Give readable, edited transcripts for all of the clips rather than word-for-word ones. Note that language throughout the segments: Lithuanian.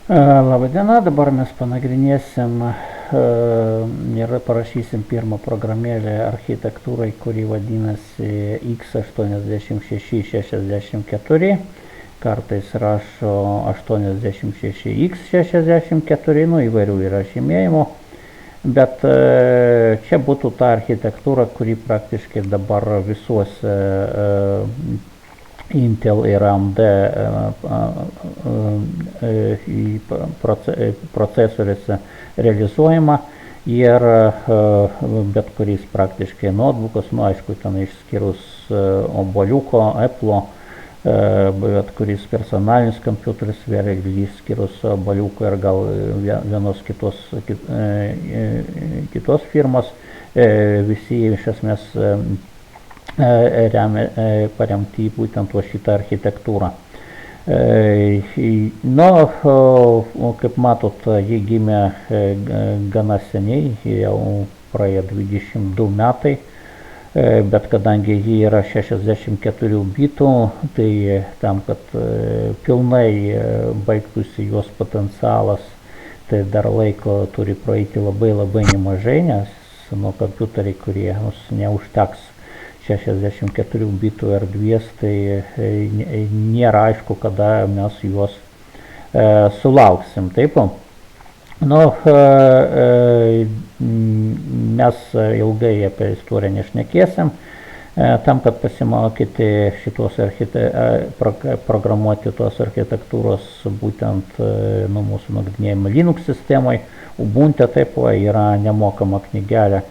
Labadiena, dabar mes panagrinėsim ir parašysim pirmą programėlę architektūrai, kuri vadinasi X8664. Kartais rašo 86X64, įvairių yra žymėjimų. Bet čia būtų ta architektūra, kuri praktiškai dabar visuose Intel ir AMD procesoriuose realizuojama ir bet kuris praktiškai notebookas, aišku, ten išskyrus Obuoliuko, Apple, bet kuris personalinis kompiuteris, vėlgi išskyrus Obuoliuko ir gal vienos kitos firmos, visi iš esmės paremti būtent šitą architektūrą. Kaip matot, ji gimė gana seniai, jau praėjo 22 metai, bet kadangi ji yra 64 bitų, tai tam, kad pilnai baigtųsi jos potencialas, tai dar laiko turi praeiti labai nemažai, nes kompiuteriai, kurie neužteks 64 bitų erdvės, tai nėra aišku, kada mes juos sulauksim. Taip, mes ilgai apie istoriją nešnekėsim, tam, kad pasimokyti šitos programuoti tos architektūros būtent mūsų nagrinėjimo Linux sistemoje. Ubuntu taip yra nemokama knygelė,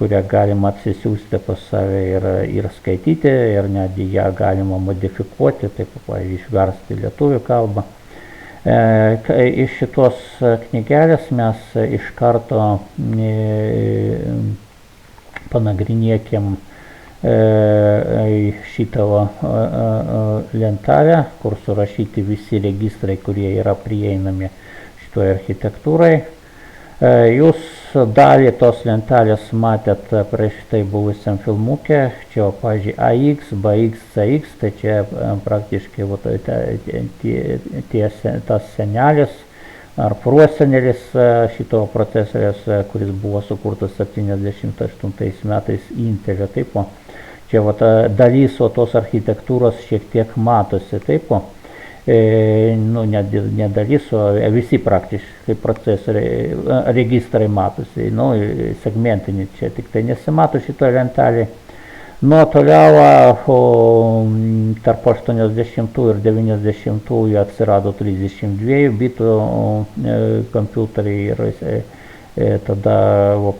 kurią galima atsisiųsti pas save ir skaityti, ir netgi ją galima modifikuoti, taip išversti lietuvių kalbą. Iš šitos knygelės mes iš karto panagrinėkim šitą lentelę, kur surašyti visi registrai, kurie yra prieinami šitoje architektūrai. Jūs dalį tos lentelės matėt prieš tai buvusiam filmuke, čia, pavyzdžiui, AX, BX, CX, tai čia praktiškai tas senelis ar prosenelis šito procesoriaus, kuris buvo sukurtas 78 metais Intelio. Taip, čia dalis tos architektūros šiek tiek matosi, taip. Ne dalis, o visi praktiškai procesoriai, registrai matosi, segmentinį čia tik tai nesimato šitoje lentelėje. Toliau tarp 80 ir 90 atsirado 32 bitų kompiuteriai ir tada,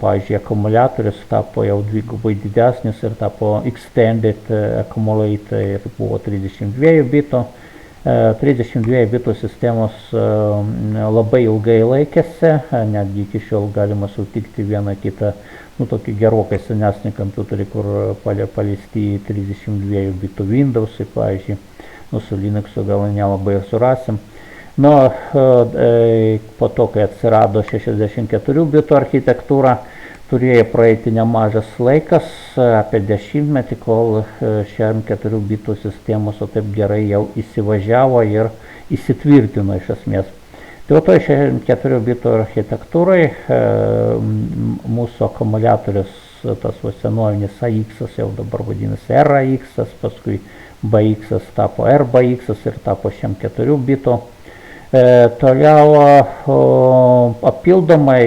pavyzdžiui, akumuliatorius tapo jau dvigubai didesnis ir tapo Extended Accumulator ir buvo 32 bitų. 32 bitų sistemos labai ilgai laikėsi, netgi iki šiol galima sutikti vieną kitą, tokį gerokai senesnį kompiuterį, kur paleisti 32 bitų Windows, pavyzdžiui, su Linux'u gal nelabai ir surasim. Po to, kai atsirado 64 bitų architektūra, turėjo praeiti nemažas laikas, apie 10-metį, kol 64 bitų sistemos taip gerai jau įsivažiavo ir įsitvirtino iš esmės. Tai to 64 bitų architektūrai mūsų akumuliatorius, tas senovinis AX, jau dabar vadinasi RAX, paskui BX tapo RBX ir tapo 64 bitų. Toliau papildomai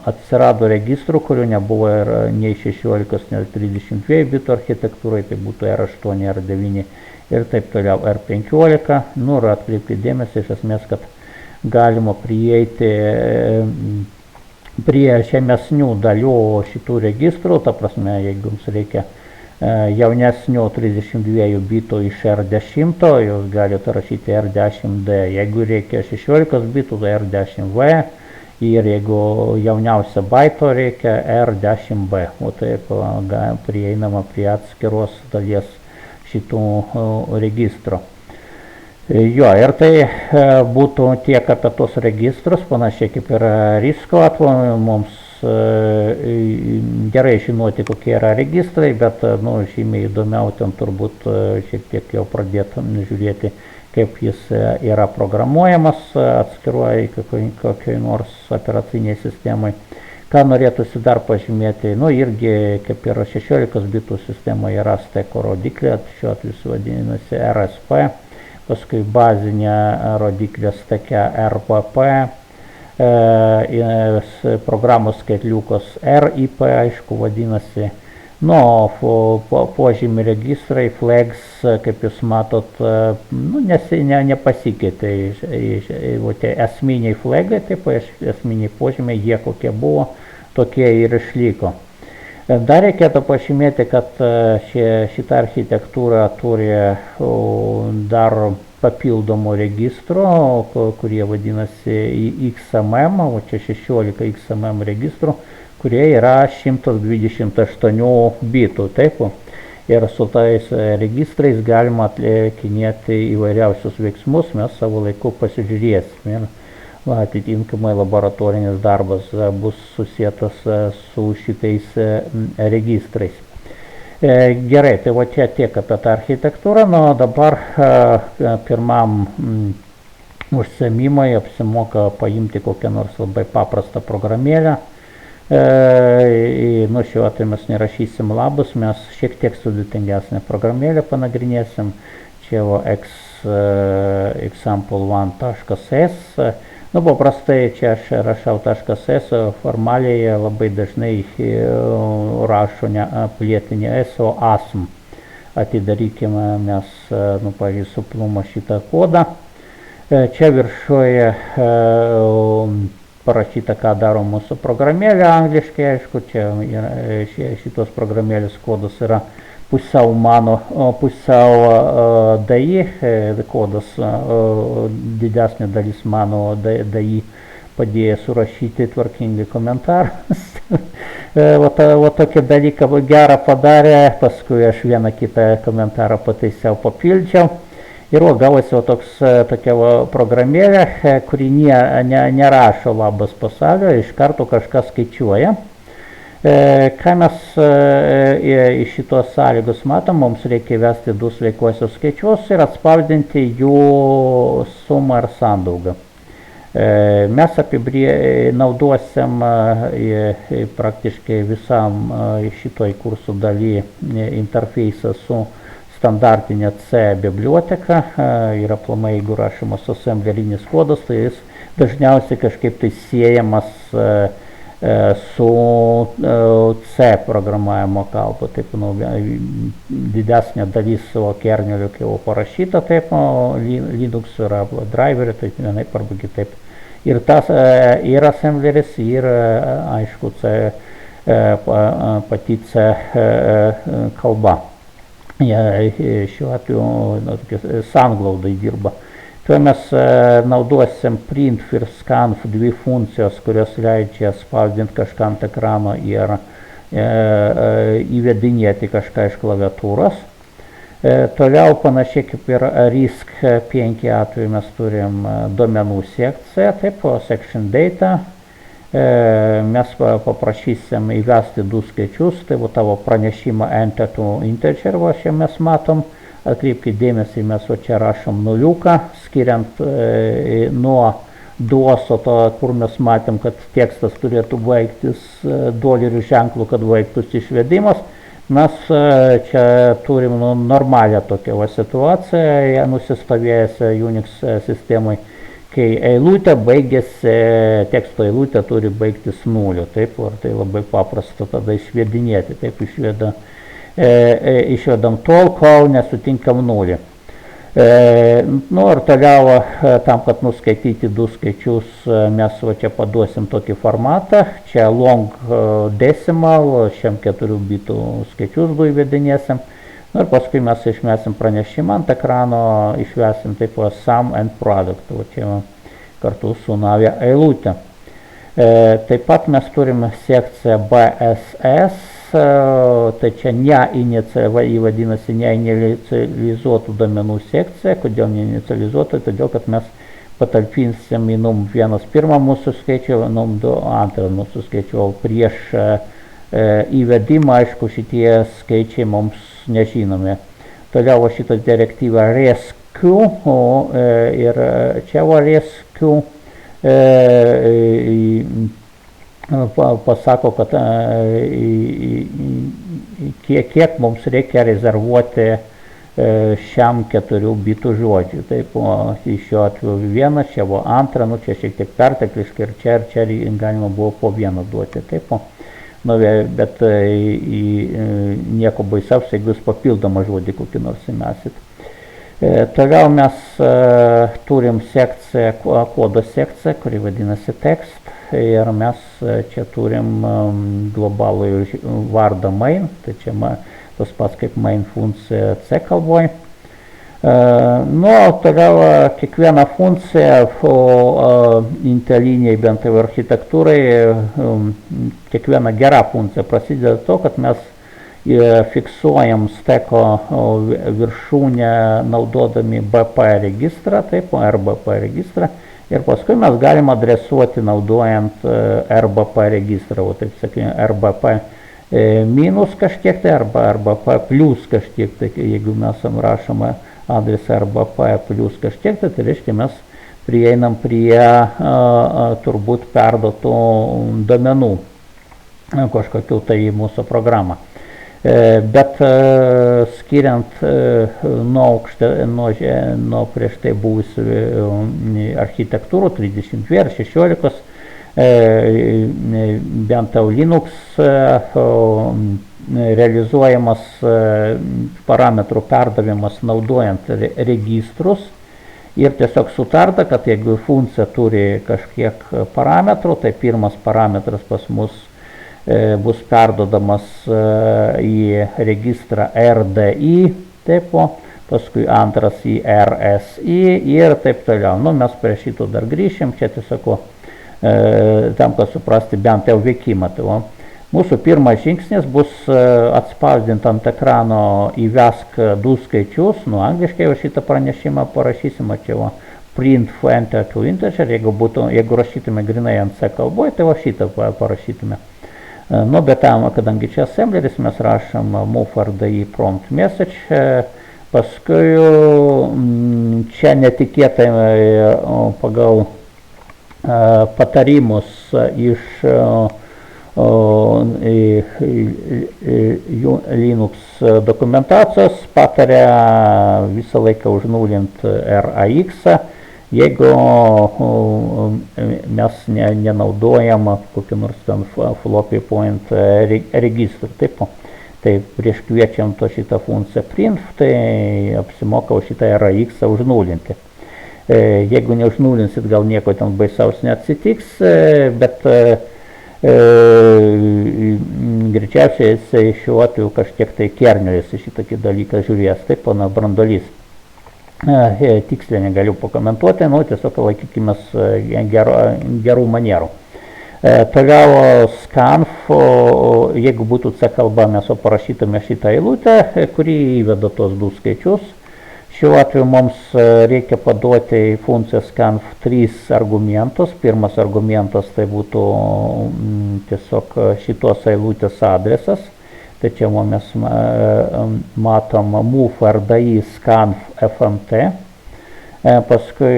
atsirado registrų, kurių nebuvo nei 16, nei 32 bitų architektūrai, tai būtų R8, R9 ir taip toliau R15. Ir atkreipti dėmesį iš esmės, kad galima prieiti prie žemesnių dalių šitų registrų, ta prasme, jeigu jums reikia jaunesnių 32 bitų iš R10, jūs galite rašyti R10D, jeigu reikia 16 bitų, tai R10V, ir jeigu jauniausia baito reikia R10B, o taip prieinama prie atskiros dalies šitų registrų. Ir tai būtų tiek apie tos registrus, panašiai kaip ir RISC atveju, mums gerai žinoti, kokie yra registrai, bet žymiai įdomiau ten turbūt šiek tiek jau pradėtum žiūrėti kaip jis yra programuojamas atskiruoji kokiai nors operaciniai sistemai. Ką norėtųsi dar pažymėti, irgi kaip ir 16 bitų sistemoje yra steko rodiklė, šiuo atveju vadinasi RSP, paskui bazinė rodiklė steke RPP, programos skaitliukas RIP, aišku, vadinasi. Požymių registrai, flags, kaip jūs matot, nepasikeitė. Esminiai flagai, taip, esminiai požymiai, jie kokie buvo, tokie ir išliko. Dar reikėtų pažymėti, kad šita architektūra turi dar papildomų registrų, kurie vadinasi XMM, o čia 16 XMM registrų, kurie yra 128 bitų, taip. Ir su tais registrais galima atlikinėti įvairiausius veiksmus, mes savo laiku pasižiūrėsime. Atitinkamai laboratorinis darbas bus susietas su šitais registrais. Gerai, tai va čia tiek apie tą architektūrą, dabar pirmam užsiėmimui apsimoka paimti kokią nors labai paprastą programėlę. Šiuo atveju mes nerašysim labus, mes šiek tiek sudėtingesnę programėlę panagrinėsim. Čia example1.s. Paprastai čia aš rašau .s, formaliai labai dažnai rašo ne plėtinį S, o ASM. Atidarykime mes, pavyzdžiui, su Pluma šitą kodą. Čia viršuje parašyta, ką daro mūsų programėlė angliškai, aišku, čia šitos programėlės kodas yra pusiau mano, pusiau DAI kodas, didesnė dalis mano DAI padėjo surašyti tvarkingai komentarus. Tokį dalyką gerą padarė, paskui aš vieną kitą komentarą pataisiau, papildžiau. Ir gavosi tokia programėlė, kuri nerašo labas pasaulio, iš karto kažkas skaičiuoja. Ką mes iš šitos sąlygos matom, mums reikia įvesti du sveikuosius skaičius ir atspausdinti jų sumą ir sandaugą. Mes naudosim praktiškai visam šitoj kursų daly interfeisą su standartinė C biblioteka. Ir aplamai, jeigu rašomas asemblerinis kodas, tai jis dažniausiai kažkaip tai siejamas su C programavimo kalba. Taip, didesnė dalis savo kernelių jau parašyta, taip, Linux yra driverį, tai vienaip arba kitaip. Ir tas ir assembleris, ir aišku, pati C kalba. Šiuo atveju sanglaudai dirba. Tuo mes naudosim printf ir scanf dvi funkcijos, kurios leidžia spausdinti kažką ant ekrano ir įvedinėti kažką iš klaviatūros. Toliau panašiai kaip ir RISC-V atveju mes turim duomenų sekciją, taip, section data. Mes paprašysim įvesti du skaičius, tai tavo pranešimą enter to integer, čia mes matom. Atkreipkite dėmesį, mes čia rašom nuliuką, skiriant nuo duoso, kur mes matėm, kad tekstas turėtų baigtis dolerių ženklų, kad baigtųsi išvedimas. Mes čia turim normalią tokią situaciją, nusistovėjusią Unix sistemai, kai eilutė baigėsi, teksto eilutė turi baigtis nuliu, taip, ir tai labai paprasta tada išvedinėti, taip, išvedam tol, kol nesutinkam nulį. Ir toliau, tam, kad nuskaityti du skaičius, mes čia paduosim tokį formatą. Čia long decimal, šiam 4 bitų skaičius du įvedinėsim. Ir paskui mes išmesim pranešimą ant ekrano, išvesim taip sum and product, čia kartu su nauja eilutė. Taip pat mes turime sekciją BSS. Tai čia vadinasi neinicializuotų duomenų sekcija. Kodėl neinicializuotų? Todėl, kad mes patalpinsim į num1 pirmą mūsų skaičių, num2 antrą mūsų skaičių, o prieš įvedimą, aišku, šitie skaičiai mums nežinomi. Toliau šitą direktyvą Q ir čia varės Q pasako, kad kiek mums reikia rezervuoti šiam 4 bitų žodžiui. Taip, šiuo atveju 1, čia buvo 2, čia šiek tiek pertekliškai ir čia galima buvo po 1 duoti. Taip, bet nieko baisiausia, jeigu jūs papildomą žodį kokį nors įmesit. Toliau mes turim sekciją, kodo sekciją, kuri vadinasi text, ir mes čia turim globalų vardą main, tai čia tas pats kaip main funkcija C kalboj. Toliau kiekviena funkcija Inteliniai bent jau architektūrai, kiekviena gera funkcija prasideda to, kad mes fiksuojam steko viršūnę naudodami BP registrą, taip, RBP registrą, ir paskui mes galim adresuoti naudojant RBP registrą, taip sakykime, RBP minus kažkiek tai, arba RBP plus kažkiek tai, jeigu mes rašome adresą RBP plus kažkiek tai, tai reiškia mes prieinam prie turbūt perduotų domenų kažkokių tai į mūsų programą. Bet skiriant nuo prieš tai buvusių architektūrų 32 ir 16, bent jau Linux realizuojamas parametrų perdavimas naudojant registrus ir tiesiog sutarta, kad jeigu funkcija turi kažkiek parametrų, tai pirmas parametras pas mus bus perdodamas į registrą RDI, taip, paskui antras į RSI ir taip toliau. Mes prie šito dar grįšim, čia tiesiog tam, kad suprasti bent jau veikimą. Mūsų pirmas žingsnis bus atspausdinti ant ekrano įvesk 2 skaičius, angliškai jau šitą pranešimą parašysim, čia print enter to integer, jeigu rašytume grinai ant C kalboj, tai šitą parašytume. Bet tam, kadangi čia assembleris, mes rašom move RDI prompt message, paskui čia netikėtai pagal patarimus iš Linux dokumentacijos pataria visą laiką užnulinti RAX, jeigu mes nenaudojam kokį nors ten floppy point registrų. Taip, tai prieš kviečiam šitą funkciją print, tai apsimoka šitą RAX užnulinti. Jeigu neužnulinsit, gal nieko ten baisaus neatsitiks, bet greičiausiai jisai šiuo atveju kažkiek tai kerniojas šitokį dalyką žiūrės, taip, branduolys. Tiksliai negaliu pakomentuoti, tiesiog laikykimės gerų manierų. Toliau scanf, jeigu būtų C kalba, mes parašytume šitą eilutę, kuri įveda tos 2 skaičius. Šiuo atveju mums reikia paduoti į funkciją scanf 3 argumentus. Pirmas argumentas tai būtų tiesiog šitos eilutės adresas. Tai čia mes matom move RDI scanf FMT. Paskui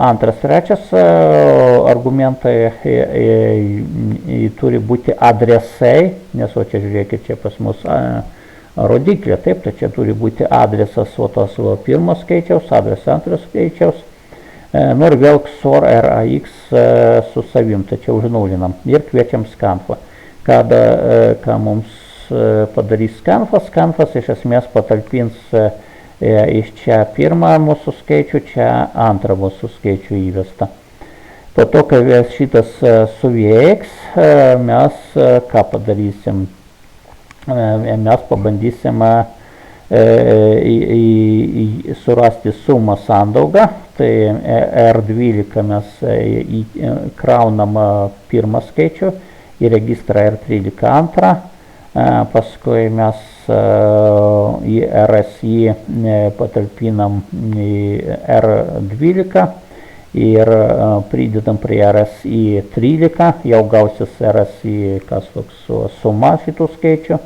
antras, trečias argumentai turi būti adresai, nes čia žiūrėkit, čia pas mus rodiklė, taip, tai čia turi būti adresas tos pirmos skaičiaus, adresas antros skaičiaus. Ir vėl XOR RAX su savim, tai čia užnulinam ir kviečiam scanfą. Ką mums padarys scanfas? Scanfas iš esmės patalpins iš čia pirmą mūsų skaičių, čia antrą mūsų skaičių įvestą. Po to, kai šitas suveiks, mes ką padarysim? Mes pabandysim surasti sumą sandaugą. Tai R12 mes kraunam pirmą skaičių, į registrą R13 antrą. Paskui mes į RSI patalpinam į R12 ir pridedam prie RSI 13, jau gausis RSI kas toks suma šitų skaičių.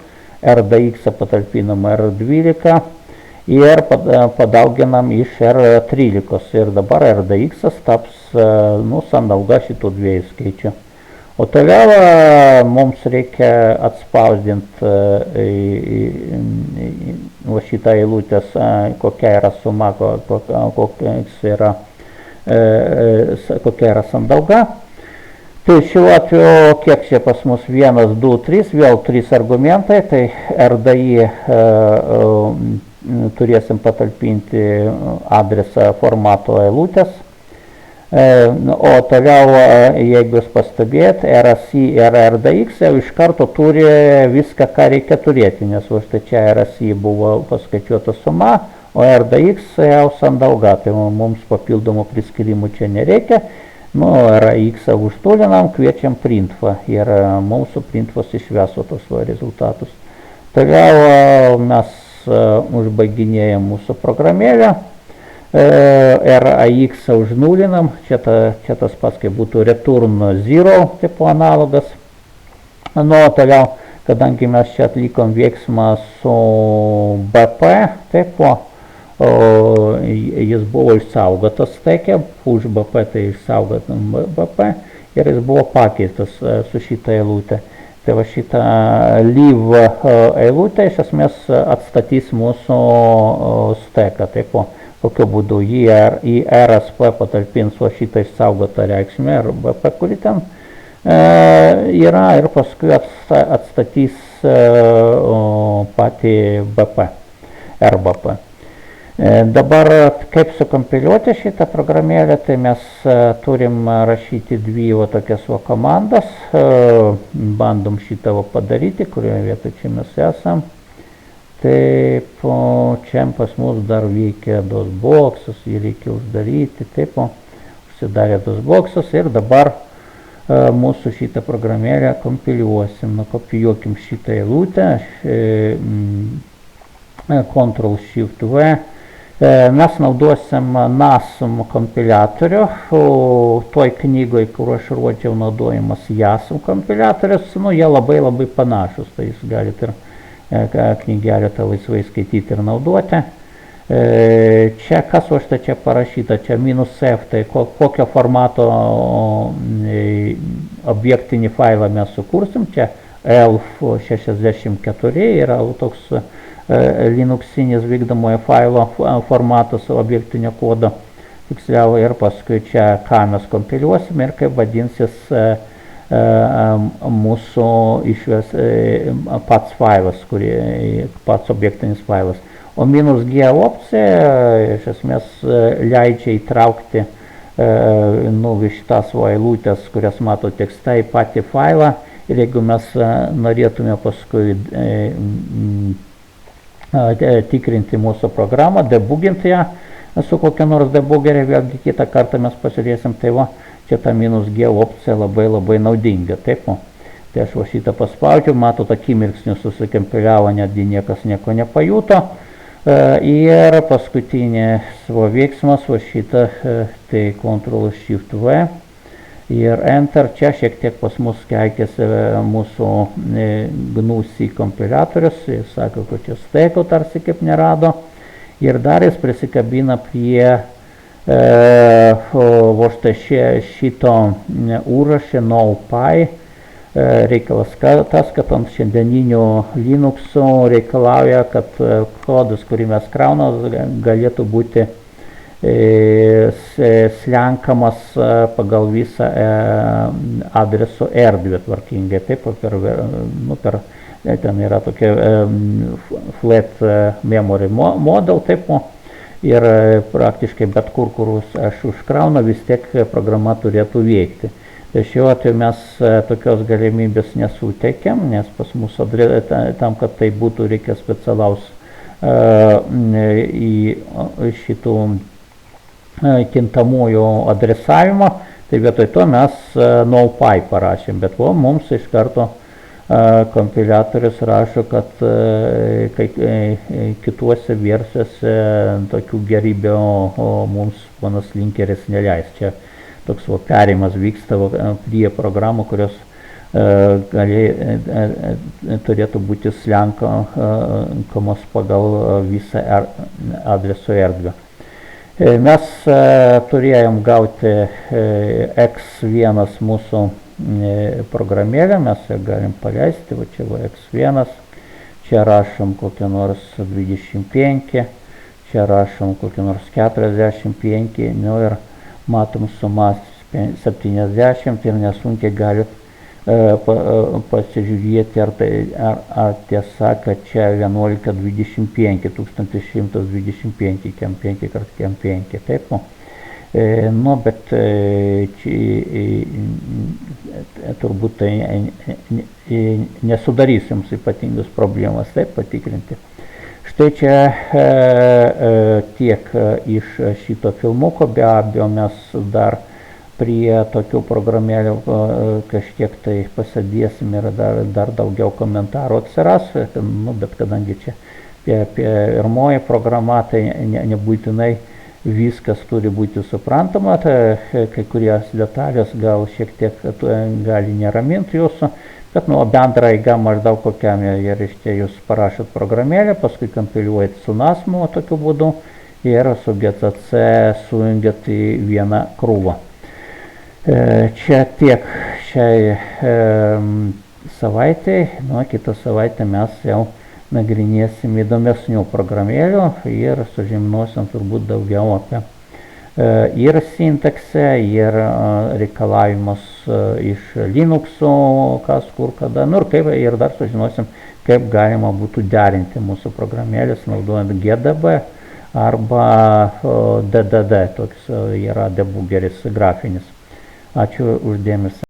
RDX patalpinam R12 ir padauginam iš R13 ir dabar RDX taps sandauga šitų dviejų skaičių. O toliau mums reikia atspausdinti šitą eilutės, kokia yra suma, kokia yra sandauga. Tai šiuo atveju, kiek čia pas mus 1, 2, 3, vėl 3 argumentai, tai RDI turėsim patalpinti adresą formato eilutės. O toliau, jeigu jūs pastebėt, RSI ir RDX jau iš karto turi viską, ką reikia turėti, nes štai čia RSI buvo paskaičiuota suma, o RDX jau sandauga, tai mums papildomų priskirimų čia nereikia. RX užtulinam, kviečiam printfą ir mūsų printfas išveso tos rezultatus. Toliau mes užbaiginėjam mūsų programėlę. RAX užnulinam, čia tas pats, kaip būtų return 0 tipo analogas. Toliau, kadangi mes čia atlikom veiksmą su BP tipo, jis buvo išsaugotas steke, už BP tai išsaugotam BP ir jis buvo pakeistas su šitą eilutę. Tai va šitą leave eilutę iš esmės atstatys mūsų steką, taip, kokiu būdu jį į RSP patalpins va šitą išsaugotą reikšmę ir BP, kuri ten yra, ir paskui atstatys patį BP, RBP. Dabar kaip sukompiliuoti šitą programėlę, tai mes turim rašyti dvi tokias komandas, bandom šitą padaryti, kurioje vietoje čia mes esam. Taip, čia pas mus dar veikia DOSBox'as, jį reikia uždaryti, taip, užsidarė DOSBox'as ir dabar mūsų šitą programėlę kompiliuosim, nukopijuokim šitą eilutę, Ctrl-Shift-V. Mes naudosim NASM kompiliatorių, toj knygoj, kur aš rodžiau, naudojamas JASM kompiliatorius, jie labai panašus, tai jūs galite ir knygelę tą laisvai skaityti ir naudoti. Čia kas štai čia parašyta, čia -F, tai kokio formato objektinį failą mes sukursim, čia ELF64 yra toks Linuxinis vykdomojo failo formatas objektinio kodo, tiksliau, ir paskui čia ką mes kompiliuosim ir kaip vadinsis mūsų išves pats failas, pats objektinis failas. O -G opcija iš esmės leidžia įtraukti šitas eilutės, kurias mato tekste, į patį failą, ir jeigu mes norėtume paskui tikrinti mūsų programą, debuginti ją su kokia nors debugerė, vėlgi kitą kartą mes pasižiūrėsim, tai va, čia ta -G opcija labai naudinga, taip. Tai aš va šitą paspaudžiu, matot, akimirksniu susikompiliavo, netgi niekas nieko nepajuto. Ir paskutinis veiksmas, va šitą, tai Ctrl-Shift-V ir Enter. Čia šiek tiek pas mus keikėsi mūsų GNU-C kompiliatorius, jis sako, kad čia steko tarsi kaip nerado, ir dar jis prisikabina prie štai šito užrašė NoPy. Reikalas tas, kad ant šiandieninių Linuxų reikalauja, kad kodas, kurį mes kraunam, galėtų būti slenkamas pagal visą adreso erdvę tvarkingai, taip, ten yra tokia flat memory model, taip, ir praktiškai bet kur aš užkraunu, vis tiek programa turėtų veikti. Tai šiuo atveju mes tokios galimybės nesuteikiam, nes pas mus tam, kad tai būtų, reikia specialaus į šitų kintamųjų adresavimo, tai vietoj to mes NoPy parašėm, bet mums iš karto kompiliatorius rašo, kad kituose versijose tokių gerybių mums ponas linkeris neleis. Čia toks perimas vyksta prie programų, kurios turėtų būti slenkamos pagal visą adreso erdvę. Mes turėjom gauti X1 mūsų programėlę, mes ją galim paleisti, va čia va X1, čia rašom kokią nors 25, čia rašom kokią nors 45, nu ir matom sumas 70 ir nesunkiai galit pasižiūrėti, ar tiesa, kad čia 1125, 1125 kem 5 kart kem 5, taip, nu, bet turbūt tai nesudarys jums ypatingus problemas, taip, patikrinti. Štai čia tiek iš šito filmuko, be abejo mes dar prie tokių programėlių kažkiek tai pasidėsim ir dar daugiau komentarų atsiras, nu, bet kadangi čia pirmoji programa, tai nebūtinai viskas turi būti suprantama, tai kai kurios detalės gal šiek tiek gali neraminti jūsų, bet nu, bendra eiga maždaug kokiam, ir jūs parašot programėlę, paskui kompiliuojat su NASMu tokiu būdu ir su GCC sujungiat į vieną krūvą. Čia tiek šiai savaitei, nu, kitą savaitę mes jau nagrinėsim įdomesnių programėlių ir sužinosim turbūt daugiau apie ir sintaksę, ir reikalavimus iš Linux'o, kas kur kada, nu ir kaip, ir dar sužinosim, kaip galima būtų derinti mūsų programėlės naudojant GDB arba DDD, toks yra debugeris grafinis. Ačiū uždėmesi.